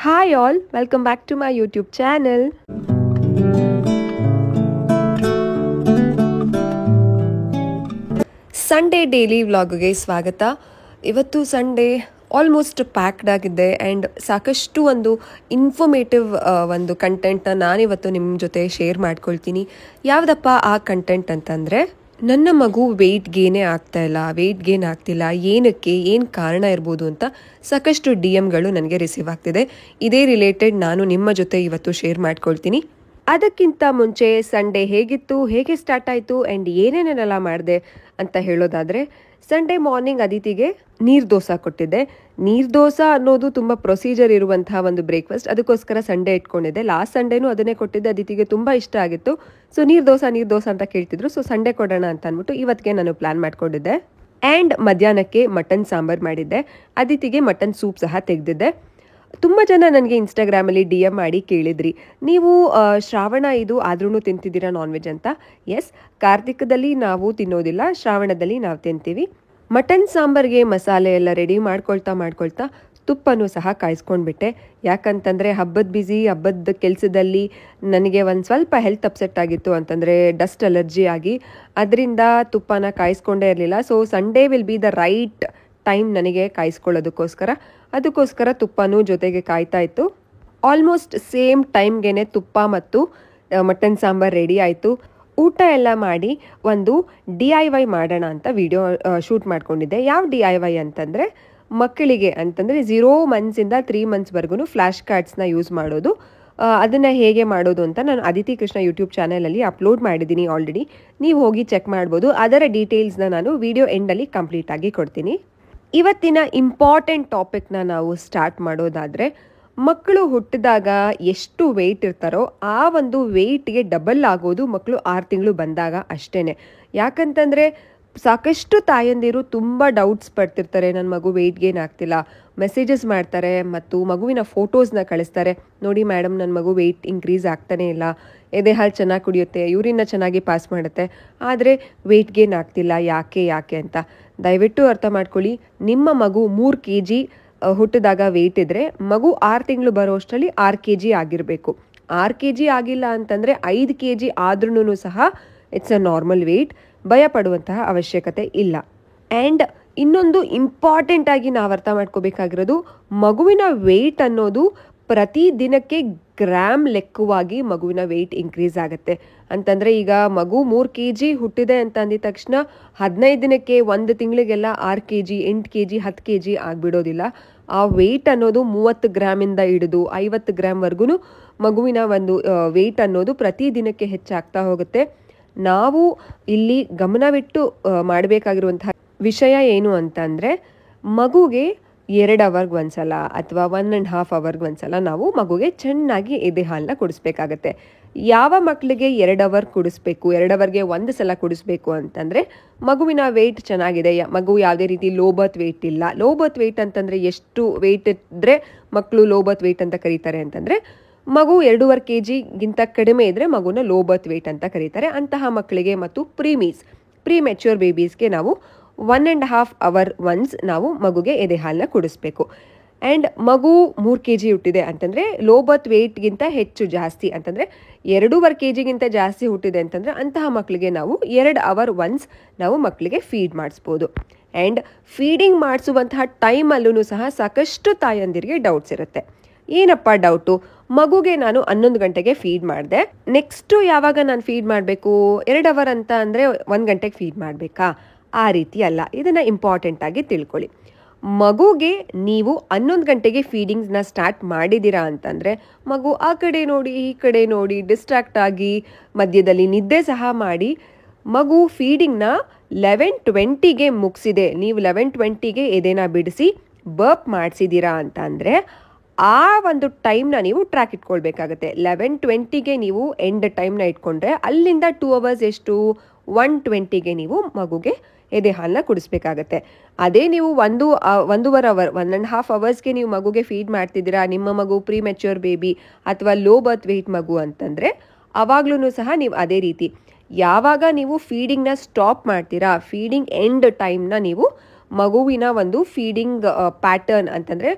Hi all, welcome back to my YouTube channel. Sunday daily ವ್ಲಾಗ್ಗೆ ಸ್ವಾಗತ. ಇವತ್ತು Sunday almost packed ಆಗಿದೆ and ಸಾಕಷ್ಟು ಒಂದು ಇನ್ಫಾರ್ಮೇಟಿವ್ ಒಂದು ಕಂಟೆಂಟ್ನ ನಾನಿವತ್ತು ನಿಮ್ಮ ಜೊತೆ ಶೇರ್ ಮಾಡ್ಕೊಳ್ತೀನಿ. ಯಾವುದಪ್ಪ ಆ ಕಂಟೆಂಟ್ ಅಂತಂದರೆ, ನನ್ನ ಮಗು ವೆಯ್ಟ್ ಗೇನೇ ಆಗ್ತಿಲ್ಲ, ಏನಕ್ಕೆ ಏನು ಕಾರಣ ಇರ್ಬೋದು ಅಂತ ಸಾಕಷ್ಟು DMಗಳು ನನಗೆ ರಿಸೀವ್ ಆಗ್ತಿದೆ. ಇದೇ ರಿಲೇಟೆಡ್ ನಾನು ನಿಮ್ಮ ಜೊತೆ ಇವತ್ತು ಶೇರ್ ಮಾಡ್ಕೊಳ್ತೀನಿ. ಅದಕ್ಕಿಂತ ಮುಂಚೆ ಸಂಡೇ ಹೇಗಿತ್ತು, ಹೇಗೆ ಸ್ಟಾರ್ಟ್ ಆಯಿತು ಆ್ಯಂಡ್ ಏನೇನೆಲ್ಲ ಮಾಡಿದೆ ಅಂತ ಹೇಳೋದಾದರೆ, ಸಂಡೇ ಮಾರ್ನಿಂಗ್ ಅದಿತಿಗೆ ನೀರು ದೋಸೆ ಕೊಟ್ಟಿದ್ದೆ. ನೀರು ದೋಸೆ ಅನ್ನೋದು ತುಂಬ ಪ್ರೊಸೀಜರ್ ಇರುವಂತಹ ಒಂದು ಬ್ರೇಕ್ಫಾಸ್ಟ್. ಅದಕ್ಕೋಸ್ಕರ ಸಂಡೇ ಇಟ್ಕೊಂಡಿದ್ದೆ. ಲಾಸ್ಟ್ ಸಂಡೇನೂ ಅದನ್ನೇ ಕೊಟ್ಟಿದ್ದೆ. ಅದಿತಿಗೆ ತುಂಬ ಇಷ್ಟ ಆಗಿತ್ತು. ಸೊ ನೀರು ದೋಸೆ ಅಂತ ಕೇಳ್ತಿದ್ರು. ಸೊ ಸಂಡೇ ಕೊಡೋಣ ಅಂತ ಅಂದ್ಬಿಟ್ಟು ಇವತ್ತಿಗೆ ನಾನು ಪ್ಲ್ಯಾನ್ ಮಾಡ್ಕೊಂಡಿದ್ದೆ. ಆ್ಯಂಡ್ ಮಧ್ಯಾಹ್ನಕ್ಕೆ ಮಟನ್ ಸಾಂಬಾರು ಮಾಡಿದ್ದೆ. ಅದಿತಿಗೆ ಮಟನ್ ಸೂಪ್ ಸಹ ತೆಗೆದಿದ್ದೆ. ತುಂಬ ಜನ ನನಗೆ ಇನ್ಸ್ಟಾಗ್ರಾಮಲ್ಲಿ DM ಮಾಡಿ ಕೇಳಿದ್ರಿ, ನೀವು ಶ್ರಾವಣ ಇದು ಆದ್ರೂ ತಿಂತಿದ್ದೀರಾ ನಾನ್ ವೆಜ್ ಅಂತ. ಎಸ್, ಕಾರ್ತಿಕದಲ್ಲಿ ನಾವು ತಿನ್ನೋದಿಲ್ಲ, ಶ್ರಾವಣದಲ್ಲಿ ನಾವು ತಿಂತೀವಿ. ಮಟನ್ ಸಾಂಬಾರಿಗೆ ಮಸಾಲೆ ಎಲ್ಲ ರೆಡಿ ಮಾಡ್ಕೊಳ್ತಾ ತುಪ್ಪನೂ ಸಹ ಕಾಯಿಸ್ಕೊಂಡ್ಬಿಟ್ಟೆ. ಯಾಕಂತಂದರೆ ಹಬ್ಬದ ಕೆಲಸದಲ್ಲಿ ನನಗೆ ಒಂದು ಸ್ವಲ್ಪ ಹೆಲ್ತ್ ಅಪ್ಸೆಟ್ ಆಗಿತ್ತು, ಅಂತಂದರೆ ಡಸ್ಟ್ ಅಲರ್ಜಿ ಆಗಿ. ಅದರಿಂದ ತುಪ್ಪನ ಕಾಯಿಸ್ಕೊಂಡೇ ಇರಲಿಲ್ಲ. So Sunday will be the right time ನನಗೆ ಅದಕ್ಕೋಸ್ಕರ ತುಪ್ಪನೂ ಜೊತೆಗೆ ಕಾಯ್ತಾ ಇತ್ತು. ಆಲ್ಮೋಸ್ಟ್ ಸೇಮ್ ಟೈಮ್ಗೆ ತುಪ್ಪ ಮತ್ತು ಮಟನ್ ಸಾಂಬಾರು ರೆಡಿ ಆಯಿತು. ಊಟ ಎಲ್ಲ ಮಾಡಿ ಒಂದು DIY ಮಾಡೋಣ ಅಂತ ವಿಡಿಯೋ ಶೂಟ್ ಮಾಡ್ಕೊಂಡಿದ್ದೆ. ಯಾವ DIY ಅಂತಂದರೆ, ಮಕ್ಕಳಿಗೆ ಅಂತಂದರೆ 0 ಮಂತ್ಸಿಂದ 3 ಮಂತ್ಸ್ವರೆಗೂ ಫ್ಲ್ಯಾಶ್ ಕಾರ್ಡ್ಸ್ನ ಯೂಸ್ ಮಾಡೋದು. ಅದನ್ನು ಹೇಗೆ ಮಾಡೋದು ಅಂತ ನಾನು ಅದಿತಿ ಕೃಷ್ಣ ಯೂಟ್ಯೂಬ್ ಚಾನಲಲ್ಲಿ ಅಪ್ಲೋಡ್ ಮಾಡಿದ್ದೀನಿ ಆಲ್ರೆಡಿ. ನೀವು ಹೋಗಿ ಚೆಕ್ ಮಾಡ್ಬೋದು. ಅದರ ಡೀಟೇಲ್ಸ್ನ ನಾನು ವಿಡಿಯೋ ಎಂಡಲ್ಲಿ ಕಂಪ್ಲೀಟಾಗಿ ಕೊಡ್ತೀನಿ. ಇವತ್ತಿನ ಇಂಪಾರ್ಟೆಂಟ್ ಟಾಪಿಕ್ನ ನಾವು ಸ್ಟಾರ್ಟ್ ಮಾಡೋದಾದರೆ, ಮಕ್ಕಳು ಹುಟ್ಟಿದಾಗ ಎಷ್ಟು ವೆಯ್ಟ್ ಇರ್ತಾರೋ ಆ ಒಂದು ವೆಯ್ಟ್ಗೆ ಡಬಲ್ ಆಗೋದು ಮಕ್ಕಳು 6 ತಿಂಗಳು ಬಂದಾಗ ಅಷ್ಟೇ. ಯಾಕಂತಂದರೆ ಸಾಕಷ್ಟು ತಾಯಂದಿರು ತುಂಬ ಡೌಟ್ಸ್ ಪಡ್ತಿರ್ತಾರೆ, ನನ್ನ ಮಗು ವೆಯ್ಟ್ ಗೇನ್ ಆಗ್ತಿಲ್ಲ, ಮೆಸೇಜಸ್ ಮಾಡ್ತಾರೆ ಮತ್ತು ಮಗುವಿನ ಫೋಟೋಸ್ನ ಕಳಿಸ್ತಾರೆ. ನೋಡಿ ಮೇಡಮ್, ನನ್ನ ಮಗು ವೆಯ್ಟ್ ಇನ್ಕ್ರೀಸ್ ಆಗ್ತಾನೇ ಇಲ್ಲ, ಎದೆ ಹಾಲು ಚೆನ್ನಾಗಿ ಕುಡಿಯುತ್ತೆ, ಯೂರಿನ್ನ ಚೆನ್ನಾಗಿ ಪಾಸ್ ಮಾಡುತ್ತೆ, ಆದರೆ ವೆಯ್ಟ್ ಗೇನ್ ಆಗ್ತಿಲ್ಲ, ಯಾಕೆ ಅಂತ. ದಯವಿಟ್ಟು ಅರ್ಥ ಮಾಡ್ಕೊಳ್ಳಿ, ನಿಮ್ಮ ಮಗು 3 kg ಹುಟ್ಟಿದಾಗ ವೆಯ್ಟ್ ಇದ್ದರೆ ಮಗು 6 ತಿಂಗಳು ಬರೋ ಅಷ್ಟರಲ್ಲಿ 6 kg ಆಗಿರಬೇಕು. 6 kg ಆಗಿಲ್ಲ ಅಂತಂದರೆ 5 kg ಆದ್ರೂ ಸಹ ಇಟ್ಸ್ ಅ ನಾರ್ಮಲ್ ವೆಯ್ಟ್. ಭಯ ಪಡುವಂತಹ ಅವಶ್ಯಕತೆ ಇಲ್ಲ. ಆ್ಯಂಡ್ ಇನ್ನೊಂದು ಇಂಪಾರ್ಟೆಂಟ್ ಆಗಿ ನಾವು ಅರ್ಥ ಮಾಡ್ಕೋಬೇಕಾಗಿರೋದು, ಮಗುವಿನ ವೆಯ್ಟ್ ಅನ್ನೋದು ಪ್ರತಿ ದಿನಕ್ಕೆ ಗ್ರಾಮ್ ಲೆಕ್ಕವಾಗಿ ಮಗುವಿನ ವೆಯ್ಟ್ ಇನ್ಕ್ರೀಸ್ ಆಗುತ್ತೆ. ಅಂತಂದರೆ ಈಗ ಮಗು 3 kg ಹುಟ್ಟಿದೆ ಅಂತ ಅಂದಿದ ತಕ್ಷಣ 15 ದಿನಕ್ಕೆ 1 ತಿಂಗಳಿಗೆಲ್ಲ 6 kg 8 kg 10 kg ಆಗಿಬಿಡೋದಿಲ್ಲ. ಆ ವೆಯ್ಟ್ ಅನ್ನೋದು 30 ಗ್ರಾಮಿಂದ ಹಿಡಿದು 50 ಗ್ರಾಮ್ವರೆಗೂ ಮಗುವಿನ ಒಂದು ವೆಯ್ಟ್ ಅನ್ನೋದು ಪ್ರತಿ ದಿನಕ್ಕೆ ಹೆಚ್ಚಾಗ್ತಾ ಹೋಗುತ್ತೆ. ನಾವು ಇಲ್ಲಿ ಗಮನವಿಟ್ಟು ಮಾಡಬೇಕಾಗಿರುವಂತಹ ವಿಷಯ ಏನು ಅಂತಂದರೆ, ಮಗುಗೆ 2 ಅವರ್ಗೆ ಒಂದ್ಸಲ ಅಥವಾ 1.5 ಅವರ್ಗೆ ಒಂದ್ಸಲ ನಾವು ಮಗುಗೆ ಚೆನ್ನಾಗಿ ಎದೆ ಹಾಲನ್ನ ಕುಡಿಸ್ಬೇಕಾಗತ್ತೆ. ಯಾವ ಮಕ್ಕಳಿಗೆ 2 ಅವರ್ ಕುಡಿಸ್ಬೇಕು, 2 ಅವರ್ಗೆ 1 ಸಲ ಕುಡಿಸ್ಬೇಕು ಅಂತಂದರೆ, ಮಗುವಿನ ವೆಯ್ಟ್ ಚೆನ್ನಾಗಿದೆ, ಮಗು ಯಾವುದೇ ರೀತಿ ಲೋ ಬರ್ತ್ ವೆಯ್ಟ್ ಇಲ್ಲ. ಲೋ ಬರ್ತ್ ವೆಯ್ಟ್ ಅಂತಂದರೆ ಎಷ್ಟು ವೆಯ್ಟ್ ಇದ್ದರೆ ಮಕ್ಕಳು ಲೋ ಬರ್ತ್ ವೆಯ್ಟ್ ಅಂತ ಕರೀತಾರೆ ಅಂತಂದರೆ, ಮಗು 2.5 kgಗಿಂತ ಕಡಿಮೆ ಇದ್ದರೆ ಮಗುನ ಲೋ ಬರ್ತ್ ವೆಯ್ಟ್ ಅಂತ ಕರೀತಾರೆ. ಅಂತಹ ಮಕ್ಕಳಿಗೆ ಮತ್ತು ಪ್ರೀಮೆಚ್ಯೂರ್ ಬೇಬೀಸ್ಗೆ ನಾವು 1.5 ಅವರ್ ಒನ್ಸ್ ನಾವು ಮಗುಗೆ ಎದೆ ಹಾಲನ್ನ ಕುಡಿಸ್ಬೇಕು. ಆ್ಯಂಡ್ ಮಗು 3 kg ಹುಟ್ಟಿದೆ ಅಂತಂದರೆ, ಲೋ ಬರ್ತ್ ವೆಯ್ಟ್ಗಿಂತ ಜಾಸ್ತಿ ಅಂತಂದರೆ 2.5 kgಗಿಂತ ಜಾಸ್ತಿ ಹುಟ್ಟಿದೆ ಅಂತಂದರೆ ಅಂತಹ ಮಕ್ಕಳಿಗೆ ನಾವು 2 ಅವರ್ ಒನ್ಸ್ ನಾವು ಮಕ್ಕಳಿಗೆ ಫೀಡ್ ಮಾಡಿಸ್ಬೋದು. ಆ್ಯಂಡ್ ಫೀಡಿಂಗ್ ಮಾಡಿಸುವಂತಹ ಟೈಮಲ್ಲೂ ಸಹ ಸಾಕಷ್ಟು ತಾಯಂದಿರಿಗೆ ಡೌಟ್ಸ್ ಇರುತ್ತೆ. ಏನಪ್ಪ ಡೌಟು? ಮಗುಗೆ ನಾನು 11 ಗಂಟೆಗೆ ಫೀಡ್ ಮಾಡಿದೆ, ನೆಕ್ಸ್ಟು ಯಾವಾಗ ನಾನು ಫೀಡ್ ಮಾಡಬೇಕು? 2 ಅವರ್ ಅಂತ ಅಂದರೆ 1 ಗಂಟೆಗೆ ಫೀಡ್ ಮಾಡಬೇಕಾ? ಆ ರೀತಿ ಅಲ್ಲ. ಇದನ್ನು ಇಂಪಾರ್ಟೆಂಟ್ ಆಗಿ ತಿಳ್ಕೊಳ್ಳಿ. ಮಗುಗೆ ನೀವು 11 ಗಂಟೆಗೆ ಫೀಡಿಂಗ್ಸ್ನ ಸ್ಟಾರ್ಟ್ ಮಾಡಿದ್ದೀರಾ ಅಂತಂದರೆ, ಮಗು ಆ ಕಡೆ ನೋಡಿ ಈ ಕಡೆ ನೋಡಿ ಡಿಸ್ಟ್ರಾಕ್ಟ್ ಆಗಿ ಮಧ್ಯದಲ್ಲಿ ನಿದ್ದೆ ಸಹ ಮಾಡಿ ಮಗು ಫೀಡಿಂಗ್ನ 11:20ಗೆ ಮುಗಿಸಿದೆ, ನೀವು 11:20ಗೆ ಎದೆನ ಬಿಡಿಸಿ ಬರ್ಪ್ ಮಾಡಿಸಿದ್ದೀರಾ ಅಂತ ಅಂದರೆ ಆ ಒಂದು ಟೈಮ್ನ ನೀವು ಟ್ರ್ಯಾಕ್ ಇಟ್ಕೊಳ್ಬೇಕಾಗತ್ತೆ. 11:20ಗೆ ನೀವು ಎಂಡ್ ಟೈಮ್ನ ಇಟ್ಕೊಂಡ್ರೆ ಅಲ್ಲಿಂದ 2 ಅವರ್ಸ್ ಎಷ್ಟು 1:20ಗೆ ನೀವು ಮಗುಗೆ ಎದೆ ಹಾಲನ್ನ ಕುಡಿಸ್ಬೇಕಾಗತ್ತೆ. ಅದೇ ನೀವು 1.5 ಅವರ್ 1.5 ಅವರ್ಸ್ಗೆ ನೀವು ಮಗುಗೆ ಫೀಡ್ ಮಾಡ್ತಿದ್ದೀರಾ, ನಿಮ್ಮ ಮಗು ಪ್ರೀಮೆಚ್ಯೂರ್ ಬೇಬಿ ಅಥವಾ ಲೋ ಬರ್ತ್ ವೆಯ್ಟ್ ಮಗು ಅಂತಂದರೆ ಅವಾಗ್ಲೂ ಸಹ ನೀವು ಅದೇ ರೀತಿ ಯಾವಾಗ ನೀವು ಫೀಡಿಂಗ್ನ ಸ್ಟಾಪ್ ಮಾಡ್ತೀರಾ, ಫೀಡಿಂಗ್ ಎಂಡ್ ಟೈಮ್ನ ನೀವು ಮಗುವಿನ ಒಂದು ಫೀಡಿಂಗ್ ಪ್ಯಾಟರ್ನ್ ಅಂತಂದರೆ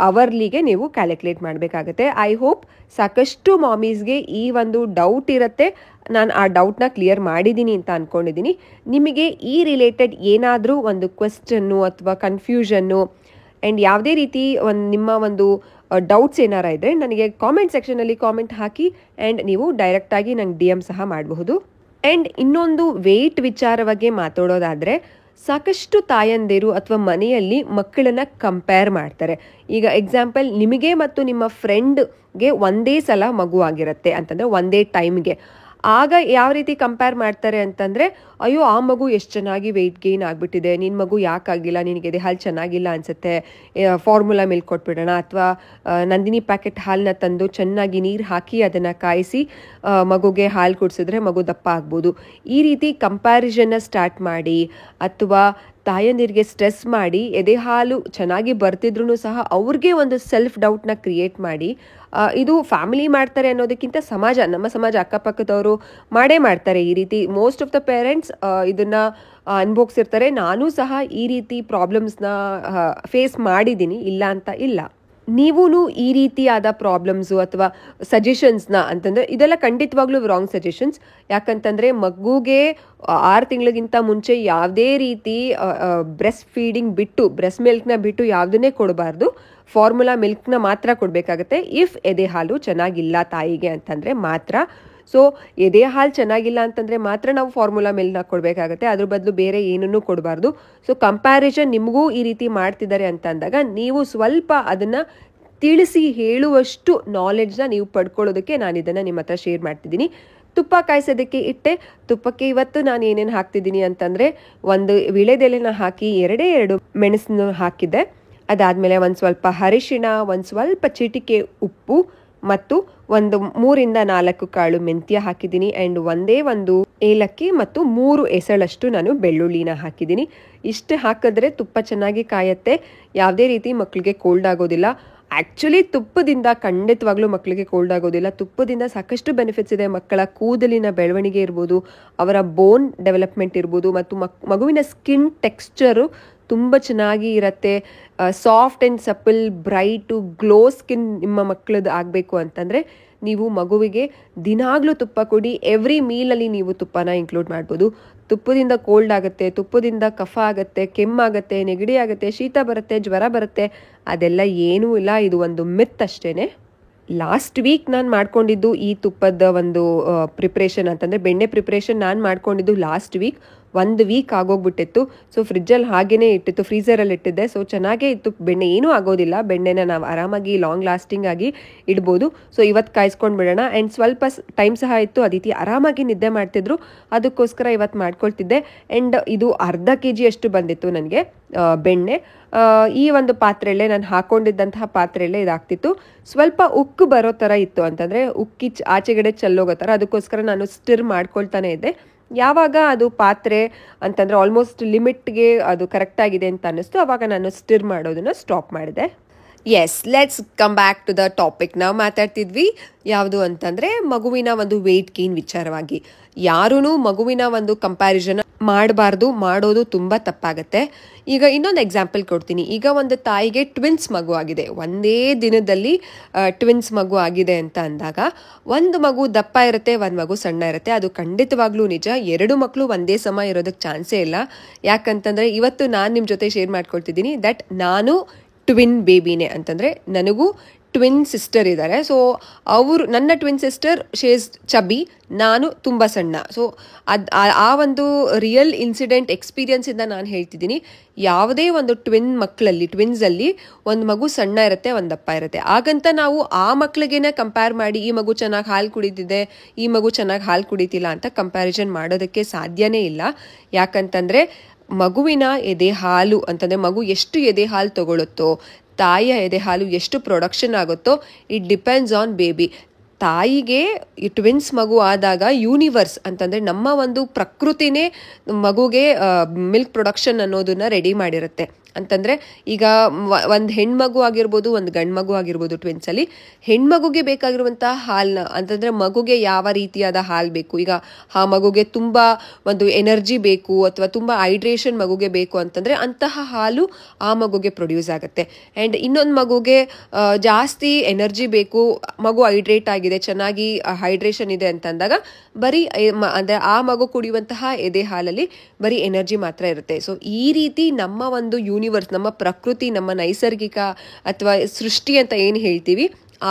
ಅವರ್ಲಿಗೆ ನೀವು ಕ್ಯಾಲ್ಕುಲೇಟ್ ಮಾಡಬೇಕಾಗತ್ತೆ. ಐ ಹೋಪ್ ಸಾಕಷ್ಟು ಮಾಮೀಸ್ಗೆ ಈ ಒಂದು ಡೌಟ್ ಇರುತ್ತೆ. ನಾನು ಆ ಡೌಟ್ನ ಕ್ಲಿಯರ್ ಮಾಡಿದ್ದೀನಿ ಅಂತ ಅಂದ್ಕೊಂಡಿದ್ದೀನಿ. ನಿಮಗೆ ಈ ರಿಲೇಟೆಡ್ ಏನಾದರೂ ಒಂದು ಕ್ವೆಶ್ಚನ್ನು ಅಥವಾ ಕನ್ಫ್ಯೂಷನ್ನು ಆ್ಯಂಡ್ ಯಾವುದೇ ರೀತಿ ನಿಮ್ಮ ಒಂದು ಡೌಟ್ಸ್ ಏನಾರ ಇದ್ದರೆ ನನಗೆ ಕಾಮೆಂಟ್ ಸೆಕ್ಷನಲ್ಲಿ ಕಾಮೆಂಟ್ ಹಾಕಿ ಆ್ಯಂಡ್ ನೀವು ಡೈರೆಕ್ಟಾಗಿ ನಂಗೆ DM ಸಹ ಮಾಡಬಹುದು. ಆ್ಯಂಡ್ ಇನ್ನೊಂದು ವೆಯ್ಟ್ ವಿಚಾರವಾಗಿ ಮಾತಾಡೋದಾದರೆ ಸಾಕಷ್ಟು ತಾಯಂದಿರು ಅಥವಾ ಮನೆಯಲ್ಲಿ ಮಕ್ಕಳನ್ನು ಕಂಪೇರ್ ಮಾಡ್ತಾರೆ. ಈಗ ಎಕ್ಸಾಂಪಲ್, ನಿಮಗೆ ಮತ್ತು ನಿಮ್ಮ ಫ್ರೆಂಡ್ಗೆ ಒಂದೇ ಸಲ ಮಗು ಆಗಿರುತ್ತೆ ಅಂತಂದರೆ ಒಂದೇ ಟೈಮ್ಗೆ. ಆಗ ಯಾವ ರೀತಿ ಕಂಪೇರ್ ಮಾಡ್ತಾರೆ ಅಂತಂದರೆ, ಅಯ್ಯೋ ಆ ಮಗು ಎಷ್ಟು ಚೆನ್ನಾಗಿ ವೆಯ್ಟ್ ಗೇನ್ ಆಗಿಬಿಟ್ಟಿದೆ, ನಿನ್ನ ಮಗು ಯಾಕಾಗಿಲ್ಲ, ನಿನಗೆ ಎದೆ ಹಾಲು ಚೆನ್ನಾಗಿಲ್ಲ ಅನಿಸುತ್ತೆ, ಫಾರ್ಮುಲಾ ಮಿಲ್ಕ್ ಕೊಟ್ಬಿಡೋಣ, ಅಥವಾ ನಂದಿನಿ ಪ್ಯಾಕೆಟ್ ಹಾಲನ್ನ ತಂದು ಚೆನ್ನಾಗಿ ನೀರು ಹಾಕಿ ಅದನ್ನು ಕಾಯಿಸಿ ಮಗುಗೆ ಹಾಲು ಕುಡಿಸಿದ್ರೆ ಮಗು ದಪ್ಪ ಆಗ್ಬೋದು. ಈ ರೀತಿ ಕಂಪ್ಯಾರಿಸನ್ನ ಸ್ಟಾರ್ಟ್ ಮಾಡಿ ಅಥವಾ ತಾಯಂದಿರಿಗೆ ಸ್ಟ್ರೆಸ್ ಮಾಡಿ ಎದೆ ಹಾಲು ಚೆನ್ನಾಗಿ ಬರ್ತಿದ್ರು ಸಹ ಅವ್ರಿಗೆ ಒಂದು ಸೆಲ್ಫ್ ಡೌಟ್ನ ಕ್ರಿಯೇಟ್ ಮಾಡಿ, ಇದು ಫ್ಯಾಮಿಲಿ ಮಾಡ್ತಾರೆ ಅನ್ನೋದಕ್ಕಿಂತ ನಮ್ಮ ಸಮಾಜ ಅಕ್ಕಪಕ್ಕದವರು ಮಾಡೇ ಮಾಡ್ತಾರೆ ಈ ರೀತಿ. ಮೋಸ್ಟ್ ಆಫ್ ದ ಪೇರೆಂಟ್ಸ್ ಇದನ್ನು ಅನುಭವಿಸಿರ್ತಾರೆ. ನಾನು ಸಹ ಈ ರೀತಿ ಪ್ರಾಬ್ಲಮ್ಸ್ನ ಫೇಸ್ ಮಾಡಿದ್ದೀನಿ, ಇಲ್ಲ ಅಂತ ಇಲ್ಲ. ನೀವೂ ಈ ರೀತಿಯಾದ ಪ್ರಾಬ್ಲಮ್ಸು ಅಥವಾ ಸಜೆಷನ್ಸ್ನ ಅಂತಂದರೆ ಇದೆಲ್ಲ ಖಂಡಿತವಾಗ್ಲೂ ರಾಂಗ್ ಸಜೆಷನ್ಸ್. ಯಾಕಂತಂದರೆ ಮಗುಗೆ 6 ತಿಂಗಳಿಗಿಂತ ಮುಂಚೆ ಯಾವುದೇ ರೀತಿ ಬ್ರೆಸ್ಟ್ ಫೀಡಿಂಗ್ ಬಿಟ್ಟು, ಬ್ರೆಸ್ಟ್ ಮಿಲ್ಕ್ನ ಬಿಟ್ಟು ಯಾವುದನ್ನೇ ಕೊಡಬಾರ್ದು. ಫಾರ್ಮುಲಾ ಮಿಲ್ಕ್ನ ಮಾತ್ರ ಕೊಡಬೇಕಾಗತ್ತೆ. ಇಫ್ ಎದೆ ಹಾಲು ಚೆನ್ನಾಗಿಲ್ಲ ತಾಯಿಗೆ ಅಂತಂದರೆ ಮಾತ್ರ. ಸೊ ಎದೆ ಹಾಲು ಚೆನ್ನಾಗಿಲ್ಲ ಅಂತಂದರೆ ಮಾತ್ರ ನಾವು ಫಾರ್ಮುಲಾ ಮಿಲ್ಕ್ನ ಕೊಡಬೇಕಾಗತ್ತೆ. ಅದ್ರ ಬದಲು ಬೇರೆ ಏನನ್ನೂ ಕೊಡಬಾರ್ದು. ಸೊ ಕಂಪ್ಯಾರಿಸನ್ ನಿಮಗೂ ಈ ರೀತಿ ಮಾಡ್ತಿದ್ದಾರೆ ಅಂತ ಅಂದಾಗ ನೀವು ಸ್ವಲ್ಪ ಅದನ್ನು ತಿಳಿಸಿ ಹೇಳುವಷ್ಟು ನಾಲೆಡ್ಜ್ನ ನೀವು ಪಡ್ಕೊಳ್ಳೋದಕ್ಕೆ ನಾನು ಇದನ್ನು ನಿಮ್ಮ ಹತ್ರ ಶೇರ್ ಮಾಡ್ತಿದ್ದೀನಿ. ತುಪ್ಪ ಕಾಯಿಸೋದಕ್ಕೆ ಇಟ್ಟೆ. ತುಪ್ಪಕ್ಕೆ ಇವತ್ತು ನಾನು ಏನೇನು ಹಾಕ್ತಿದ್ದೀನಿ ಅಂತಂದರೆ, ಒಂದು ವಿಳೆದೆಲೆನ ಹಾಕಿ 2 ಮೆಣಸನ್ನು ಹಾಕಿದ್ದೆ. ಅದಾದಮೇಲೆ ಒಂದು ಸ್ವಲ್ಪ ಅರಿಶಿಣ, ಒಂದು ಸ್ವಲ್ಪ ಚಿಟಿಕೆ ಉಪ್ಪು ಮತ್ತು ಒಂದು 3ರಿಂದ 4 ಕಾಳು ಮೆಂತ್ಯ ಹಾಕಿದ್ದೀನಿ. ಆ್ಯಂಡ್ ಒಂದು ಏಲಕ್ಕಿ ಮತ್ತು 3 ಎಸಳಷ್ಟು ನಾನು ಬೆಳ್ಳುಳ್ಳಿನ ಹಾಕಿದ್ದೀನಿ. ಇಷ್ಟು ಹಾಕಿದ್ರೆ ತುಪ್ಪ ಚೆನ್ನಾಗಿ ಕಾಯುತ್ತೆ, ಯಾವುದೇ ರೀತಿ ಮಕ್ಕಳಿಗೆ ಕೋಲ್ಡ್ ಆಗೋದಿಲ್ಲ. ಆ್ಯಕ್ಚುಲಿ ತುಪ್ಪದಿಂದ ಖಂಡಿತವಾಗ್ಲೂ ಮಕ್ಕಳಿಗೆ ಕೋಲ್ಡ್ ಆಗೋದಿಲ್ಲ. ತುಪ್ಪದಿಂದ ಸಾಕಷ್ಟು ಬೆನಿಫಿಟ್ಸ್ ಇದೆ. ಮಕ್ಕಳ ಕೂದಲಿನ ಬೆಳವಣಿಗೆ ಇರ್ಬೋದು, ಅವರ ಬೋನ್ ಡೆವಲಪ್ಮೆಂಟ್ ಇರ್ಬೋದು, ಮತ್ತು ಮಗುವಿನ ಸ್ಕಿನ್ ಟೆಕ್ಸ್ಚರು ತುಂಬ ಚೆನ್ನಾಗಿ ಇರುತ್ತೆ. Soft and supple, bright, glow skin ನಿಮ್ಮ ಮಕ್ಕಳದ್ದು ಆಗಬೇಕು ಅಂತಂದರೆ ನೀವು ಮಗುವಿಗೆ ದಿನಾಗಲೂ ತುಪ್ಪ ಕೊಡಿ. ಎವ್ರಿ ಮೀಲಲ್ಲಿ ನೀವು ತುಪ್ಪನ ಇನ್ಕ್ಲೂಡ್ ಮಾಡ್ಬೋದು. ತುಪ್ಪದಿಂದ ಕೋಲ್ಡ್ ಆಗುತ್ತೆ, ತುಪ್ಪದಿಂದ ಕಫ ಆಗುತ್ತೆ, ಕೆಮ್ಮಾಗುತ್ತೆ, ನೆಗಡಿ ಆಗುತ್ತೆ, ಶೀತ ಬರುತ್ತೆ, ಜ್ವರ ಬರುತ್ತೆ, ಅದೆಲ್ಲ ಏನೂ ಇಲ್ಲ. ಇದು ಒಂದು ಮಿತ್ ಅಷ್ಟೇ. ಲಾಸ್ಟ್ ವೀಕ್ ನಾನು ಮಾಡ್ಕೊಂಡಿದ್ದು ಈ ತುಪ್ಪದ ಒಂದು ಪ್ರಿಪ್ರೇಷನ್ ಅಂತಂದರೆ ಬೆಣ್ಣೆ ಪ್ರಿಪ್ರೇಷನ್ ನಾನು ಮಾಡ್ಕೊಂಡಿದ್ದು ಲಾಸ್ಟ್ ವೀಕ್. 1 ವೀಕ್ ಆಗೋಗ್ಬಿಟ್ಟಿತ್ತು. ಸೊ ಫ್ರಿಜ್ಜಲ್ಲಿ ಹಾಗೇ ಇಟ್ಟಿತ್ತು, ಫ್ರೀಝರಲ್ಲಿ ಇಟ್ಟಿದ್ದೆ. ಸೊ ಚೆನ್ನಾಗೇ ಇತ್ತು ಬೆಣ್ಣೆ, ಏನೂ ಆಗೋದಿಲ್ಲ. ಬೆಣ್ಣೆನ ನಾವು ಆರಾಮಾಗಿ ಲಾಂಗ್ ಲಾಸ್ಟಿಂಗ್ ಆಗಿ ಇಡ್ಬೋದು. ಸೊ ಇವತ್ತು ಕಾಯಿಸ್ಕೊಂಡು ಬಿಡೋಣ. ಆ್ಯಂಡ್ ಸ್ವಲ್ಪ ಟೈಮ್ ಸಹ ಇತ್ತು, ಅದಿತಿ ಆರಾಮಾಗಿ ನಿದ್ದೆ ಮಾಡ್ತಿದ್ರು, ಅದಕ್ಕೋಸ್ಕರ ಇವತ್ತು ಮಾಡ್ಕೊಳ್ತಿದ್ದೆ. ಆ್ಯಂಡ್ ಇದು ಅರ್ಧ kg ಅಷ್ಟು ಬಂದಿತ್ತು ನನಗೆ ಬೆಣ್ಣೆ. ಈ ಒಂದು ಪಾತ್ರೆಯಲ್ಲೇ ನಾನು ಹಾಕೊಂಡಿದ್ದಂತಹ ಪಾತ್ರೆಯಲ್ಲೇ ಇದಾಗ್ತಿತ್ತು. ಸ್ವಲ್ಪ ಉಕ್ಕು ಬರೋ ಥರ ಇತ್ತು, ಅಂತಂದರೆ ಉಕ್ಕಿ ಆಚೆಗಡೆ ಚೆಲ್ಲೋಗೋ ಥರ. ಅದಕ್ಕೋಸ್ಕರ ನಾನು ಸ್ಟಿರ್ ಮಾಡ್ಕೊಳ್ತಾನೆ ಇದ್ದೆ. ಯಾವಾಗ ಅದು ಪಾತ್ರೆ ಅಂತಂದರೆ ಆಲ್ಮೋಸ್ಟ್ ಲಿಮಿಟ್ಗೆ ಅದು ಕರೆಕ್ಟಾಗಿದೆ ಅಂತ ಅನ್ನಿಸ್ತು, ಆವಾಗ ನಾನು ಸ್ಟಿರ್ ಮಾಡೋದನ್ನು ಸ್ಟಾಪ್ ಮಾಡಿದೆ. Yes, let's come back to the topic. ನಾವು ಮಾತಾಡ್ತಿದ್ವಿ ಯಾವುದು ಅಂತಂದರೆ ಮಗುವಿನ ಒಂದು ವೆಯ್ಟ್ ಗೇನ್ ವಿಚಾರವಾಗಿ. ಯಾರೂ ಮಗುವಿನ ಒಂದು ಕಂಪ್ಯಾರಿಸನ್ ಮಾಡಬಾರ್ದು, ಮಾಡೋದು ತುಂಬ ತಪ್ಪಾಗತ್ತೆ. ಈಗ ಇನ್ನೊಂದು ಎಕ್ಸಾಂಪಲ್ ಕೊಡ್ತೀನಿ. ಈಗ ಒಂದು ತಾಯಿಗೆ ಟ್ವಿನ್ಸ್ ಮಗು ಆಗಿದೆ, ಒಂದೇ ದಿನದಲ್ಲಿ ಟ್ವಿನ್ಸ್ ಮಗು ಆಗಿದೆ ಅಂತ ಅಂದಾಗ ಒಂದು ಮಗು ದಪ್ಪ ಇರುತ್ತೆ, ಒಂದು ಮಗು ಸಣ್ಣ ಇರುತ್ತೆ. ಅದು ಖಂಡಿತವಾಗ್ಲೂ ನಿಜ. 2 ಮಕ್ಕಳು ಒಂದೇ ಸಮ ಇರೋದಕ್ಕೆ ಚಾನ್ಸೇ ಇಲ್ಲ. ಯಾಕಂತಂದರೆ ಇವತ್ತು ನಾನು ನಿಮ್ಮ ಜೊತೆ ಶೇರ್ ಮಾಡ್ಕೊಳ್ತಿದ್ದೀನಿ ದಟ್ ನಾನು ಟ್ವಿನ್ ಬೇಬಿನೇ ಅಂತಂದರೆ ನನಗೂ ಟ್ವಿನ್ ಸಿಸ್ಟರ್ ಇದ್ದಾರೆ. ಸೊ ನನ್ನ ಟ್ವಿನ್ ಸಿಸ್ಟರ್ ಶಿ ಈಸ್ ಚಬಿ, ನಾನು ತುಂಬ ಸಣ್ಣ. ಸೊ ಆ ಒಂದು ರಿಯಲ್ ಇನ್ಸಿಡೆಂಟ್ ಎಕ್ಸ್ಪೀರಿಯನ್ಸಿಂದ ನಾನು ಹೇಳ್ತಿದ್ದೀನಿ. ಯಾವುದೇ ಒಂದು ಟ್ವಿನ್ಸಲ್ಲಿ ಒಂದು ಮಗು ಸಣ್ಣ ಇರುತ್ತೆ, ಒಂದು ದಪ್ಪ ಇರುತ್ತೆ. ಹಾಗಂತ ನಾವು ಆ ಮಕ್ಳಿಗೇನೆ ಕಂಪೇರ್ ಮಾಡಿ ಈ ಮಗು ಚೆನ್ನಾಗಿ ಹಾಲು ಕುಡಿತಿದೆ, ಈ ಮಗು ಚೆನ್ನಾಗಿ ಹಾಲು ಕುಡಿತಿಲ್ಲ ಅಂತ ಕಂಪ್ಯಾರಿಸನ್ ಮಾಡೋದಕ್ಕೆ ಸಾಧ್ಯನೇ ಇಲ್ಲ. ಯಾಕಂತಂದರೆ ಮಗುವಿನ ಎದೆ ಹಾಲು ಅಂತಂದರೆ ಮಗು ಎಷ್ಟು ಎದೆ ಹಾಲು ತಗೊಳುತ್ತೋ, ತಾಯಿಯ ಎದೆ ಹಾಲು ಎಷ್ಟು ಪ್ರೊಡಕ್ಷನ್ ಆಗುತ್ತೋ, ಇಟ್ ಡಿಪೆಂಡ್ಸ್ ಆನ್ ಬೇಬಿ. ತಾಯಿಗೆ ಈ ಟ್ವಿನ್ಸ್ ಮಗು ಆದಾಗ ಯೂನಿವರ್ಸ್ ಅಂತಂದರೆ ನಮ್ಮ ಒಂದು ಪ್ರಕೃತಿನೇ ಮಗುಗೆ ಮಿಲ್ಕ್ ಪ್ರೊಡಕ್ಷನ್ ಅನ್ನೋದನ್ನ ರೆಡಿ ಮಾಡಿರುತ್ತೆ. ಅಂತಂದ್ರೆ ಈಗ ಒಂದು ಹೆಣ್ಮಗು ಆಗಿರ್ಬೋದು, ಒಂದು ಗಂಡು ಮಗು ಆಗಿರ್ಬೋದು, ಟ್ವಿನ್ಸ್ ಅಲ್ಲಿ ಹೆಣ್ಮಗುಗೆ ಬೇಕಾಗಿರುವಂತಹ ಹಾಲ್ನ ಅಂತಂದ್ರೆ ಮಗುಗೆ ಯಾವ ರೀತಿಯಾದ ಹಾಲು ಬೇಕು, ಈಗ ಆ ಮಗುಗೆ ತುಂಬಾ ಒಂದು ಎನರ್ಜಿ ಬೇಕು ಅಥವಾ ತುಂಬಾ ಹೈಡ್ರೇಷನ್ ಮಗುಗೆ ಬೇಕು ಅಂತಂದ್ರೆ ಅಂತಹ ಹಾಲು ಆ ಮಗುಗೆ ಪ್ರೊಡ್ಯೂಸ್ ಆಗುತ್ತೆ. ಅಂಡ್ ಇನ್ನೊಂದು ಮಗುಗೆ ಜಾಸ್ತಿ ಎನರ್ಜಿ ಬೇಕು, ಮಗು ಹೈಡ್ರೇಟ್ ಆಗಿದೆ, ಚೆನ್ನಾಗಿ ಹೈಡ್ರೇಷನ್ ಇದೆ ಅಂತಂದಾಗ ಬರೀ ಅಂದ್ರೆ ಆ ಮಗು ಕುಡಿಯುವಂತಹ ಎದೆ ಹಾಲಲ್ಲಿ ಬರೀ ಎನರ್ಜಿ ಮಾತ್ರ ಇರುತ್ತೆ. ಸೊ ಈ ರೀತಿ ನಮ್ಮ ಒಂದು ಯೂನಿವರ್ಸ್, ನಮ್ಮ ಪ್ರಕೃತಿ, ನಮ್ಮ ನೈಸರ್ಗಿಕ ಅಥವಾ ಸೃಷ್ಟಿ ಅಂತ ಏನು ಹೇಳ್ತೀವಿ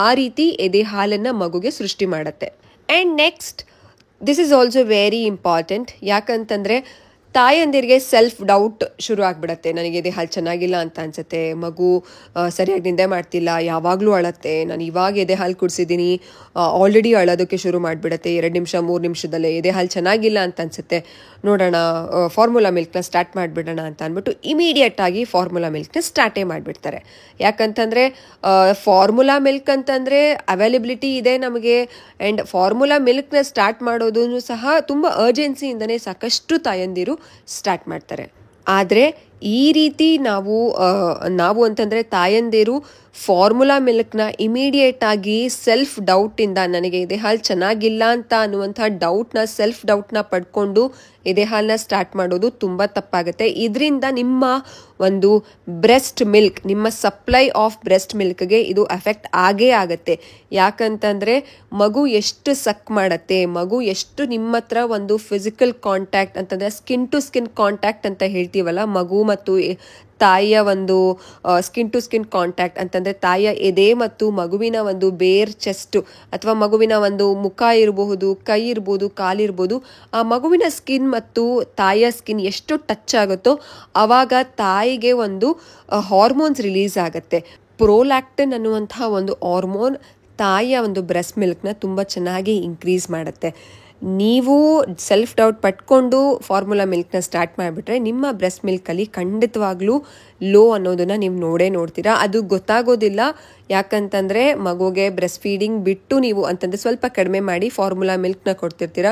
ಆ ರೀತಿ ಎದೆ ಹಾಲನ್ನ ಮಗುಗೆ ಸೃಷ್ಟಿ ಮಾಡುತ್ತೆ. And next, this is also very important. ಯಾಕಂತಂದ್ರೆ ತಾಯಂದಿರಿಗೆ ಸೆಲ್ಫ್ ಡೌಟ್ ಶುರು ಆಗ್ಬಿಡತ್ತೆ. ನನಗೆ ಎದೆ ಹಾಲು ಚೆನ್ನಾಗಿಲ್ಲ ಅಂತ ಅನ್ಸುತ್ತೆ, ಮಗು ಸರಿಯಾಗಿ ನಿದ್ದೆ ಮಾಡ್ತಿಲ್ಲ, ಯಾವಾಗಲೂ ಅಳತ್ತೆ, ನಾನು ಇವಾಗ ಎದೆ ಹಾಲು ಕುಡಿಸಿದ್ದೀನಿ ಆಲ್ರೆಡಿ ಅಳೋದಕ್ಕೆ ಶುರು ಮಾಡಿಬಿಡತ್ತೆ 2 ನಿಮಿಷ 3 ನಿಮಿಷದಲ್ಲೇ, ಎದೆ ಹಾಲು ಚೆನ್ನಾಗಿಲ್ಲ ಅಂತ ಅನ್ಸುತ್ತೆ, ನೋಡೋಣ ಫಾರ್ಮುಲಾ ಮಿಲ್ಕ್ನ ಸ್ಟಾರ್ಟ್ ಮಾಡಿಬಿಡೋಣ ಅಂತ ಅಂದ್ಬಿಟ್ಟು ಇಮಿಡಿಯೇಟ್ ಆಗಿ ಫಾರ್ಮುಲಾ ಮಿಲ್ಕ್ನ ಸ್ಟಾರ್ಟೇ ಮಾಡಿಬಿಡ್ತಾರೆ. ಯಾಕಂತಂದರೆ ಫಾರ್ಮುಲಾ ಮಿಲ್ಕ್ ಅಂತಂದರೆ ಅವೈಲಬಿಲಿಟಿ ಇದೆ ನಮಗೆ. ಆ್ಯಂಡ್ ಫಾರ್ಮುಲಾ ಮಿಲ್ಕ್ನ ಸ್ಟಾರ್ಟ್ ಮಾಡೋದೂ ಸಹ ತುಂಬ ಅರ್ಜೆನ್ಸಿಯಿಂದನೇ ಸಾಕಷ್ಟು ತಾಯಂದಿರು ಸ್ಟಾರ್ಟ್ ಮಾಡ್ತಾರೆ. ಆದರೆ ಈ ರೀತಿ ನಾವು ಅಂತಂದರೆ ತಾಯಂದಿರು ಫಾರ್ಮುಲಾ ಮಿಲ್ಕ್ನ ಇಮಿಡಿಯೇಟ್ ಆಗಿ ಸೆಲ್ಫ್ ಡೌಟಿಂದ, ನನಗೆ ಎದೆ ಹಾಲು ಚೆನ್ನಾಗಿಲ್ಲ ಅಂತ ಅನ್ನುವಂಥ ಸೆಲ್ಫ್ ಡೌಟ್ನ ಪಡ್ಕೊಂಡು ಎದೆ ಹಾಲನ್ನ ಸ್ಟಾರ್ಟ್ ಮಾಡೋದು ತುಂಬ ತಪ್ಪಾಗುತ್ತೆ. ಇದರಿಂದ ನಿಮ್ಮ ಒಂದು ಬ್ರೆಸ್ಟ್ ಮಿಲ್ಕ್, ನಿಮ್ಮ ಸಪ್ಲೈ ಆಫ್ ಬ್ರೆಸ್ಟ್ ಮಿಲ್ಕ್ಗೆ ಇದು ಅಫೆಕ್ಟ್ ಆಗೇ ಆಗುತ್ತೆ. ಯಾಕಂತಂದರೆ ಮಗು ಎಷ್ಟು ಸಕ್ ಮಾಡುತ್ತೆ, ಮಗು ಎಷ್ಟು ನಿಮ್ಮ ಹತ್ರ ಒಂದು ಫಿಸಿಕಲ್ ಕಾಂಟ್ಯಾಕ್ಟ್ ಅಂತಂದರೆ ಸ್ಕಿನ್ ಟು ಸ್ಕಿನ್ ಕಾಂಟ್ಯಾಕ್ಟ್ ಅಂತ ಹೇಳ್ತೀವಲ್ಲ, ಮಗು ಮತ್ತು ತಾಯಿಯ ಒಂದು ಸ್ಕಿನ್ ಟು ಸ್ಕಿನ್ ಕಾಂಟ್ಯಾಕ್ಟ್ ಅಂತಂದರೆ ತಾಯಿಯ ಎದೆ ಮತ್ತು ಮಗುವಿನ ಒಂದು ಬೇರ್ ಚೆಸ್ಟ್ ಅಥವಾ ಮಗುವಿನ ಒಂದು ಮುಖ ಇರಬಹುದು, ಕೈ ಇರ್ಬೋದು, ಕಾಲಿರ್ಬೋದು, ಆ ಮಗುವಿನ ಸ್ಕಿನ್ ಮತ್ತು ತಾಯಿಯ ಸ್ಕಿನ್ ಎಷ್ಟು ಟಚ್ ಆಗುತ್ತೋ ಆವಾಗ ತಾಯಿಗೆ ಒಂದು ಹಾರ್ಮೋನ್ಸ್ ರಿಲೀಸ್ ಆಗುತ್ತೆ. ಪ್ರೋಲ್ಯಾಕ್ಟಿನ್ ಅನ್ನುವಂತಹ ಒಂದು ಹಾರ್ಮೋನ್ ತಾಯಿಯ ಒಂದು ಬ್ರೆಸ್ಟ್ ಮಿಲ್ಕ್ನ ತುಂಬ ಚೆನ್ನಾಗಿ ಇನ್ಕ್ರೀಸ್ ಮಾಡುತ್ತೆ. ನೀವು ಸೆಲ್ಫ್ ಡೌಟ್ ಪಟ್ಕೊಂಡು ಫಾರ್ಮುಲಾ ಮಿಲ್ಕ್ನ ಸ್ಟಾರ್ಟ್ ಮಾಡಿಬಿಟ್ರೆ ನಿಮ್ಮ ಬ್ರೆಸ್ಟ್ ಮಿಲ್ಕಲ್ಲಿ ಖಂಡಿತವಾಗ್ಲೂ ಲೋ ಅನ್ನೋದನ್ನು ನೀವು ನೋಡ್ತೀರಾ. ಅದು ಗೊತ್ತಾಗೋದಿಲ್ಲ. ಯಾಕಂತಂದರೆ ಮಗುಗೆ ಬ್ರೆಸ್ಟ್ ಫೀಡಿಂಗ್ ಬಿಟ್ಟು ನೀವು ಅಂತಂದರೆ ಸ್ವಲ್ಪ ಕಡಿಮೆ ಮಾಡಿ ಫಾರ್ಮುಲಾ ಮಿಲ್ಕ್ನ ಕೊಡ್ತಿರ್ತೀರ.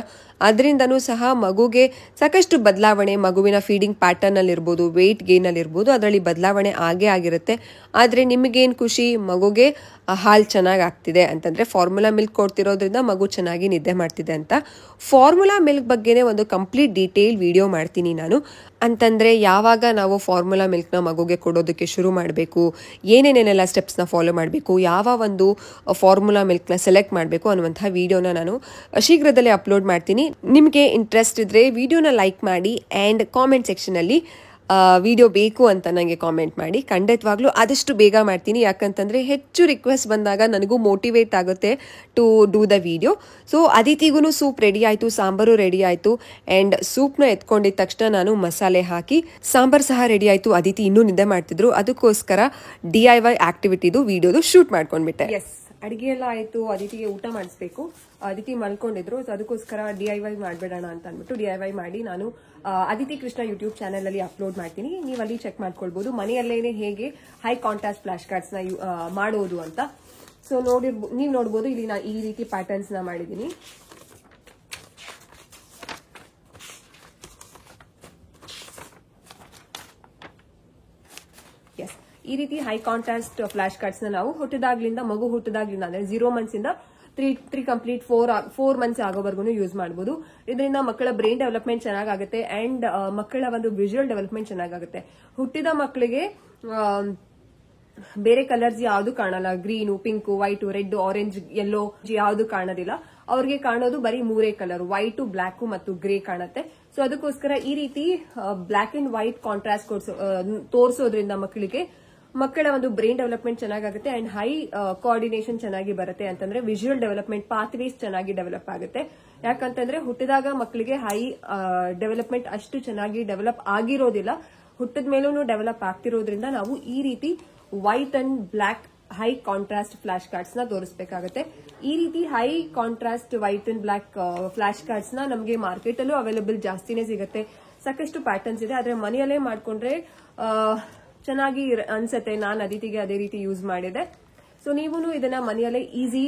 ಅದರಿಂದನೂ ಸಹ ಮಗುಗೆ ಸಾಕಷ್ಟು ಬದಲಾವಣೆ, ಮಗುವಿನ ಫೀಡಿಂಗ್ ಪ್ಯಾಟರ್ನಲ್ಲಿರ್ಬೋದು, ವೆಯ್ಟ್ ಗೇನಲ್ಲಿರ್ಬೋದು, ಅದರಲ್ಲಿ ಬದಲಾವಣೆ ಆಗೇ ಆಗಿರುತ್ತೆ. ಆದರೆ ನಿಮಗೇನು ಖುಷಿ, ಮಗುಗೆ ಹಾಲು ಚೆನ್ನಾಗಿ ಆಗ್ತಿದೆ ಅಂತಂದರೆ ಫಾರ್ಮುಲಾ ಮಿಲ್ಕ್ ಕೊಡ್ತಿರೋದ್ರಿಂದ ಮಗು ಚೆನ್ನಾಗಿ ನಿದ್ದೆ ಮಾಡ್ತಿದೆ ಅಂತ. ಫಾರ್ಮುಲಾ ಮಿಲ್ಕ್ ಬಗ್ಗೆನೇ ಒಂದು ಕಂಪ್ಲೀಟ್ ಡೀಟೇಲ್ ವಿಡಿಯೋ ಮಾಡ್ತೀನಿ ನಾನು. ಅಂತಂದರೆ ಯಾವಾಗ ನಾವು ಫಾರ್ಮುಲಾ ಮಿಲ್ಕ್ನ ಮಗುಗೆ ಕೊಡೋದಕ್ಕೆ ಶುರು ಮಾಡಬೇಕು, ಏನೇನೇನೆಲ್ಲ ಸ್ಟೆಪ್ಸ್ನ ಫಾಲೋ ಮಾಡಬೇಕು, ಯಾವ ಒಂದು ಫಾರ್ಮುಲಾ ಮಿಲ್ಕ್ನ ಸೆಲೆಕ್ಟ್ ಮಾಡಬೇಕು ಅನ್ನುವಂಥ ವಿಡಿಯೋನ ನಾನು ಶೀಘ್ರದಲ್ಲೇ ಅಪ್ಲೋಡ್ ಮಾಡ್ತೀನಿ. ನಿಮಗೆ ಇಂಟ್ರೆಸ್ಟ್ ಇದ್ದರೆ ವಿಡಿಯೋನ ಲೈಕ್ ಮಾಡಿ ಆ್ಯಂಡ್ ಕಾಮೆಂಟ್ ಸೆಕ್ಷನಲ್ಲಿ ವಿಡಿಯೋ ಬೇಕು ಅಂತ ನನಗೆ ಕಾಮೆಂಟ್ ಮಾಡಿ. ಖಂಡಿತವಾಗ್ಲೂ ಆದಷ್ಟು ಬೇಗ ಮಾಡ್ತೀನಿ. ಯಾಕಂತಂದರೆ ಹೆಚ್ಚು ರಿಕ್ವೆಸ್ಟ್ ಬಂದಾಗ ನನಗೂ ಮೋಟಿವೇಟ್ ಆಗುತ್ತೆ to do the video. So ಅದಿತಿಗೂ ಸೂಪ್ ರೆಡಿ ಆಯಿತು, ಸಾಂಬಾರು ರೆಡಿ ಆಯಿತು. ಆ್ಯಂಡ್ ಸೂಪ್ನ ಎತ್ಕೊಂಡಿದ್ದ ತಕ್ಷಣ ನಾನು ಮಸಾಲೆ ಹಾಕಿ ಸಾಂಬಾರು ಸಹ ರೆಡಿ ಆಯಿತು. ಅದಿತಿ ಇನ್ನೂ ನಿದ್ದೆ ಮಾಡ್ತಿದ್ರು, ಅದಕ್ಕೋಸ್ಕರ DIY ಆಕ್ಟಿವಿಟಿದು ವಿಡಿಯೋದು ಶೂಟ್ ಮಾಡ್ಕೊಂಡ್ಬಿಟ್ಟೆ. ಎಸ್, ಅಡುಗೆ ಎಲ್ಲ ಆಯಿತು, ಅದಿತಿಗೆ ಊಟ ಮಾಡಿಸ್ಬೇಕು. ಅದಿತಿ ಮಲ್ಕೊಂಡಿದ್ರು, ಸೊ ಅದಕ್ಕೋಸ್ಕರ DIY ಮಾಡಬೇಡೋಣ ಅಂತ ಅಂದ್ಬಿಟ್ಟು DIY ಮಾಡಿ ನಾನು ಅದಿತಿ ಕೃಷ್ಣ ಯೂಟ್ಯೂಬ್ ಚಾನಲ್ ಅಲ್ಲಿ ಅಪ್ಲೋಡ್ ಮಾಡ್ತೀನಿ. ನೀವು ಅಲ್ಲಿ ಚೆಕ್ ಮಾಡ್ಕೊಳ್ಬಹುದು ಮನೆಯಲ್ಲೇನೆ ಹೇಗೆ ಹೈ ಕಾಂಟ್ರಾಸ್ಟ್ ಫ್ಲಾಶ್ ಕಾರ್ಡ್ಸ್ ನ ಮಾಡೋದು ಅಂತ. ಸೊ ನೀವು ನೋಡ್ಬೋದು ಇಲ್ಲಿ ನಾನು ಈ ರೀತಿ ಪ್ಯಾಟರ್ನ್ಸ್ ನ ಮಾಡಿದ್ದೀನಿ. ಎಸ್, ಈ ರೀತಿ ಹೈ ಕಾಂಟ್ರಾಸ್ಟ್ ಫ್ಲಾಶ್ ಕಾರ್ಡ್ಸ್ ನ ನಾವು ಮಗು ಹುಟ್ಟಿದಾಗ್ಲಿಂದ ಅಂದ್ರೆ 0 months ಇಂದ 3 ಕಂಪ್ಲೀಟ್ 4 months ಆಗೋವರೆಗೂ ಯೂಸ್ ಮಾಡಬಹುದು. ಇದರಿಂದ ಮಕ್ಕಳ ಬ್ರೈನ್ ಡೆವಲಪ್ಮೆಂಟ್ ಚೆನ್ನಾಗುತ್ತೆ ಅಂಡ್ ಮಕ್ಕಳ ಒಂದು ವಿಜುವಲ್ ಡೆವಲಪ್ಮೆಂಟ್ ಚೆನ್ನಾಗುತ್ತೆ. ಹುಟ್ಟಿದ ಮಕ್ಕಳಿಗೆ ಬೇರೆ ಕಲರ್ಸ್ ಯಾವ್ದು ಕಾಣಲ್ಲ, green, pink, white, red, orange, yellow ಯಾವ್ದು ಕಾಣೋದಿಲ್ಲ. ಅವ್ರಿಗೆ ಕಾಣೋದು ಬರೀ 3 ಕಲರ್, ವೈಟ್, ಬ್ಲಾಕ್ ಮತ್ತು ಗ್ರೇ ಕಾಣುತ್ತೆ. ಸೊ ಅದಕ್ಕೋಸ್ಕರ ಈ ರೀತಿ ಬ್ಲಾಕ್ ಅಂಡ್ ವೈಟ್ ಕಾಂಟ್ರಾಸ್ಟ್ ತೋರಿಸೋದ್ರಿಂದ ಮಕ್ಕಳ ಒಂದು ಬ್ರೈನ್ ಡೆವಲಪ್ಮೆಂಟ್ ಚೆನ್ನಾಗುತ್ತೆ ಅಂಡ್ ಹೈ ಕೋಆರ್ಡಿನೇಷನ್ ಚೆನ್ನಾಗಿ ಬರುತ್ತೆ. ಅಂತಂದ್ರೆ ವಿಜುವಲ್ ಡೆವಲಪ್ಮೆಂಟ್ ಪಾತ್ವೇಸ್ ಚೆನ್ನಾಗಿ ಡೆವಲಪ್ ಆಗುತ್ತೆ. ಯಾಕಂತಂದ್ರೆ ಹುಟ್ಟಿದಾಗ ಮಕ್ಕಳಿಗೆ ಹೈ ಡೆವಲಪ್ಮೆಂಟ್ ಅಷ್ಟು ಚೆನ್ನಾಗಿ ಡೆವಲಪ್ ಆಗಿರೋದಿಲ್ಲ, ಹುಟ್ಟಿದ ಮೇಲೂ ಡೆವಲಪ್ ಆಗ್ತಿರೋದ್ರಿಂದ ನಾವು ಈ ರೀತಿ white and block high contrast flash cards ನ ತೋರಿಸಬೇಕಾಗುತ್ತೆ. ಈ ರೀತಿ high contrast white and black flash cards ನ ನಮಗೆ ಮಾರ್ಕೆಟ್ ಅಲ್ಲೂ ಅವೈಲೇಬಲ್ ಜಾಸ್ತಿನೇ ಸಿಗುತ್ತೆ. ಸಾಕಷ್ಟು ಪ್ಯಾಟರ್ನ್ಸ್ ಇದೆ, ಆದ್ರೆ ಮನೆಯಲ್ಲೇ ಮಾಡ್ಕೊಂಡ್ರೆ ಚೆನ್ನಾಗಿ ಅನ್ಸತ್ತೆ. ನಾನು ಅದಿತಿಗೆ ಅದೇ ರೀತಿ ಯೂಸ್ ಮಾಡಿದೆ. ಸೊ ನೀವು ಇದನ್ನ ಮನೆಯಲ್ಲೇ easy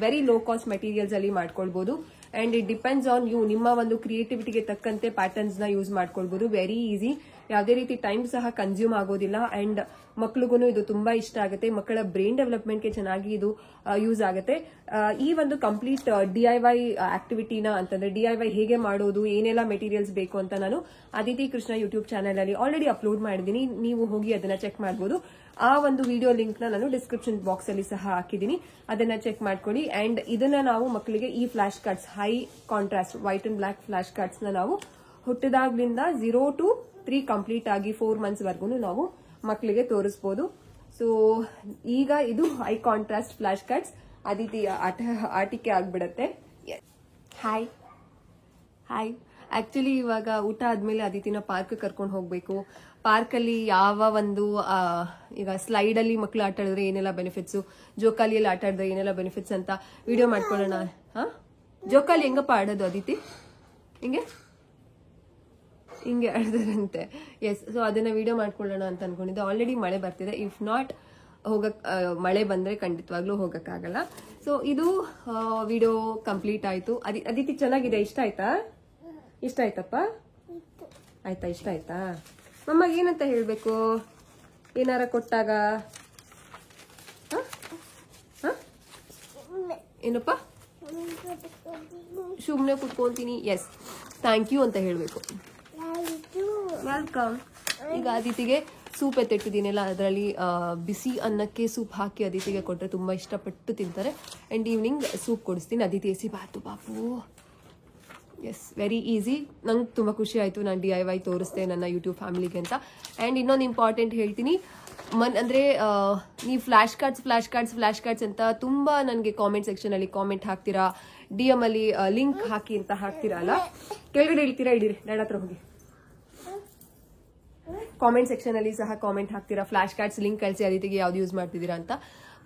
very low cost materials ಅಲ್ಲಿ ಮಾಡ್ಕೊಳ್ಬಹುದು. And it depends on you, ನಿಮ್ಮ ಒಂದು ಕ್ರಿಯೇಟಿವಿಟಿಗೆ ತಕ್ಕಂತೆ ಪ್ಯಾಟರ್ನ್ಸ್ ನ ಯೂಸ್ ಮಾಡ್ಕೊಳ್ಬಹುದು. Very easy. ಯಾವುದೇ ರೀತಿ ಟೈಮ್ ಸಹ ಕನ್ಸ್ಯೂಮ್ ಆಗೋದಿಲ್ಲ ಅಂಡ್ ಮಕ್ಳಿಗೂ ಇದು ತುಂಬಾ ಇಷ್ಟ ಆಗುತ್ತೆ. ಮಕ್ಕಳ ಬ್ರೈನ್ ಡೆವಲಪ್ಮೆಂಟ್ಗೆ ಚೆನ್ನಾಗಿ ಇದು ಯೂಸ್ ಆಗುತ್ತೆ. ಈ ಒಂದು ಕಂಪ್ಲೀಟ್ DIY ಆಕ್ಟಿವಿಟಿನ ಅಂತಂದ್ರೆ DIY ಹೇಗೆ ಮಾಡೋದು, ಏನೆಲ್ಲ ಮೆಟೀರಿಯಲ್ಸ್ ಬೇಕು ಅಂತ ನಾನು ಅದಿತಿ ಕೃಷ್ಣ ಯೂಟ್ಯೂಬ್ ಚಾನೆಲ್ ಅಲ್ಲಿ ಆಲ್ರೆಡಿ ಅಪ್ಲೋಡ್ ಮಾಡಿದ್ದೀನಿ. ನೀವು ಹೋಗಿ ಅದನ್ನ ಚೆಕ್ ಮಾಡಬಹುದು. ಆ ಒಂದು ವಿಡಿಯೋ ಲಿಂಕ್ ನ ನಾನು ಡಿಸ್ಕ್ರಿಪ್ಷನ್ ಬಾಕ್ಸ್ ಅಲ್ಲಿ ಸಹ ಹಾಕಿದ್ದೀನಿ, ಅದನ್ನ ಚೆಕ್ ಮಾಡ್ಕೊಳ್ಳಿ. ಅಂಡ್ ಇದನ್ನ ನಾವು ಮಕ್ಕಳಿಗೆ ಈ flash cards, high contrast white and black flash cards ನ ನಾವು ಹುಟ್ಟಿದಾಗ್ಲಿಂದ 0 to 3 ಕಂಪ್ಲೀಟ್ ಆಗಿ 4 months ವರ್ಗು ನಾವು ಮಕ್ಕಳಿಗೆ ತೋರಿಸಬಹುದು. ಸೊ ಈಗ ಇದು high contrast flash cards Aditi ಆಟಿಕೆ ಆಗ್ಬಿಡತ್ತೆ. Hi hi. ಆಕ್ಚುಲಿ ಇವಾಗ ಊಟ ಆದ್ಮೇಲೆ ಅದಿತಿನ ಪಾರ್ಕ್ ಕರ್ಕೊಂಡು ಹೋಗ್ಬೇಕು. ಪಾರ್ಕ್ ಅಲ್ಲಿ ಯಾವ ಒಂದು ಈಗ ಸ್ಲೈಡ್ ಅಲ್ಲಿ ಮಕ್ಕಳು ಆಟ ಆಡಿದ್ರೆ ಏನೆಲ್ಲ ಬೆನಿಫಿಟ್ಸ್, ಜೋಕಾಲಿಯಲ್ಲಿ ಆಟ ಆಡಿದ್ರೆ ಏನೆಲ್ಲ ಬೆನಿಫಿಟ್ಸ್ ಅಂತ ವಿಡಿಯೋ ಮಾಡ್ಕೊಳ್ಳೋಣ. ಜೋಕಾಲಿ ಹೆಂಗಪ್ಪ ಆಡೋದು ಅದಿತಿ? ಹಿಂಗೆ ಆಡಿದಾರಂತೆ. ಎಸ್, ಸೊ ಅದನ್ನ ವಿಡಿಯೋ ಮಾಡ್ಕೊಳ್ಳೋಣ ಅಂತ ಅನ್ಕೊಂಡಿದ್ದೆ. ಆಲ್ರೆಡಿ ಮಳೆ ಬರ್ತಿದೆ. ಇಫ್ ನಾಟ್ ಮಳೆ ಬಂದ್ರೆ ಖಂಡಿತವಾಗ್ಲೂ ಹೋಗಕ್ಕಾಗಲ್ಲ. ಸೊ ಇದು ವಿಡಿಯೋ ಕಂಪ್ಲೀಟ್ ಆಯ್ತು. ಅದಿತಿ ಚೆನ್ನಾಗಿದೆ. ಇಷ್ಟ ಆಯ್ತಾ? ಇಷ್ಟ ಆಯ್ತಪ್ಪ? ಆಯ್ತಾ? ಇಷ್ಟ ಆಯ್ತಾ? ಮಮ್ಮಗೆ ಏನಂತ ಹೇಳ್ಬೇಕು ಏನಾರ ಕೊಟ್ಟಾಗ? ಏನಪ್ಪ? ಸುಮ್ನೆ ಕುತ್ಕೊಂತೀನಿ. ಎಸ್, ಥ್ಯಾಂಕ್ ಯು ಅಂತ ಹೇಳ್ಬೇಕು. ವೆಲ್ಕಮ್. ಈಗ ಅದಿತಿಗೆ ಸೂಪ್ ಎತ್ತಿಟ್ಟಿದ್ದೀನಲ್ಲ, ಅದರಲ್ಲಿ ಬಿಸಿ ಅನ್ನಕ್ಕೆ ಸೂಪ್ ಹಾಕಿ ಅದಿತಿಗೆ ಕೊಟ್ಟರೆ ತುಂಬಾ ಇಷ್ಟಪಟ್ಟು ತಿಂತಾರೆ. ಅಂಡ್ ಈವ್ನಿಂಗ್ ಸೂಪ್ ಕೊಡಿಸ್ತೀನಿ. ಅದಿತಿ ಎಸಿ ಬಾತು ಬಾಪು. Yes, very easy. ನಂಗೆ ತುಂಬ ಖುಷಿ ಆಯಿತು ನಾನು DIY ತೋರಿಸ್ದೆ ನನ್ನ ಯೂಟ್ಯೂಬ್ ಫ್ಯಾಮಿಲಿಗೆ ಅಂತ. ಆ್ಯಂಡ್ ಇನ್ನೊಂದು ಇಂಪಾರ್ಟೆಂಟ್ ಹೇಳ್ತೀನಿ, ಅಂದರೆ ನೀವು ಫ್ಲಾಶ್ ಕಾರ್ಡ್ಸ್ ಅಂತ ತುಂಬ ನನಗೆ ಕಾಮೆಂಟ್ ಸೆಕ್ಷನಲ್ಲಿ ಕಾಮೆಂಟ್ ಹಾಕ್ತೀರಾ, DM ಅಲ್ಲಿ ಲಿಂಕ್ ಹಾಕಿ ಅಂತ ಹಾಕ್ತೀರಲ್ಲ, ಕೆಳಗಡೆ ಇಳ್ತೀರಾ, ಇಡೀರಿ ನನ್ನ ಹತ್ರ ಹೋಗಿ. ಕಾಮೆಂಟ್ ಸೆಕ್ಷನ್ ಅಲ್ಲಿ ಸಹ ಕಾಮೆಂಟ್ ಹಾಕ್ತೀರಾ, ಫ್ಲಾಶ್ ಕಾರ್ಡ್ಸ್ ಲಿಂಕ್ ಕಳಿಸಿ ಅದಿತಿಗೆ ಯಾವ್ದು ಯೂಸ್ ಮಾಡ್ತಿದ್ದೀರಾ ಅಂತ.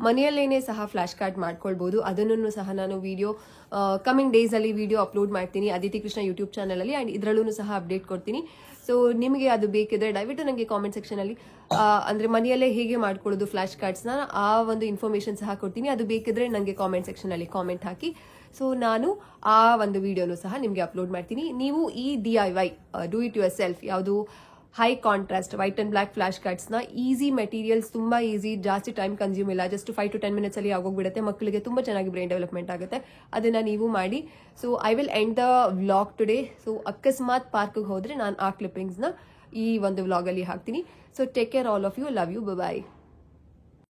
ಮನೆಯಲ್ಲೇನೆ ಸಹ ಫ್ಲಾಶ್ ಕಾರ್ಡ್ ಮಾಡ್ಕೊಳ್ಬಹುದು. ಅದನ್ನು ಸಹ ನಾನು ವಿಡಿಯೋ ಕಮಿಂಗ್ ಡೇಸ್ ಅಲ್ಲಿ ವಿಡಿಯೋ ಅಪ್ಲೋಡ್ ಮಾಡ್ತೀನಿ ಅದಿತಿ ಕೃಷ್ಣ ಯೂಟ್ಯೂಬ್ ಚಾನಲ್ ಅಲ್ಲಿ. ಅಂಡ್ ಇದರಲ್ಲೂ ಸಹ ಅಪ್ಡೇಟ್ ಕೊಡ್ತೀನಿ. ಸೊ ನಿಮಗೆ ಅದು ಬೇಕಿದ್ರೆ ದಯವಿಟ್ಟು ನನಗೆ ಕಾಮೆಂಟ್ ಸೆಕ್ಷನ್ ಅಲ್ಲಿ ಅಂದ್ರೆ ಮನೆಯಲ್ಲೇ ಹೇಗೆ ಮಾಡ್ಕೊಳ್ಳೋದು ಫ್ಲಾಶ್ ಕಾರ್ಡ್ಸ್ ನ ಆ ಒಂದು ಇನ್ಫಾರ್ಮೇಶನ್ ಸಹ ಕೊಡ್ತೀನಿ. ಅದು ಬೇಕಿದ್ರೆ ನನಗೆ ಕಾಮೆಂಟ್ ಸೆಕ್ಷನ್ ಅಲ್ಲಿ ಕಾಮೆಂಟ್ ಹಾಕಿ. ಸೊ ನಾನು ಆ ಒಂದು ವಿಡಿಯೋನು ಸಹ ನಿಮಗೆ ಅಪ್ಲೋಡ್ ಮಾಡ್ತೀನಿ. ನೀವು ಈ DIY do it yourself ಯಾವುದು high contrast white and black flash cards ನ ಈಸಿ ಮೆಟೀರಿಯಲ್ಸ್, ತುಂಬಾ ಈಸಿ, ಜಾಸ್ತಿ ಟೈಮ್ ಕನ್ಸ್ಯೂಮ್ ಇಲ್ಲ, ಜಸ್ಟ್ 5 to 10 minutes ಅಲ್ಲಿ ಆಗೋಗ್ಬಿಡುತ್ತೆ. ಮಕ್ಕಳಿಗೆ ತುಂಬಾ ಚೆನ್ನಾಗಿ ಬ್ರೈನ್ ಡೆವಲಪ್ಮೆಂಟ್ ಆಗುತ್ತೆ. ಅದನ್ನ ನೀವು ಮಾಡಿ. So I will end the vlog today. So ಅಕಸ್ಮಾತ್ ಪಾರ್ಕ್ಗೆ ಹೋದ್ರೆ ನಾನು ಆ ಕ್ಲಿಪ್ಪಿಂಗ್ಸ್ ನ ಈ ಒಂದು ವ್ಲಾಗ್ ಅಲ್ಲಿ ಹಾಕ್ತೀನಿ. So take care all of you. Love you. Bye.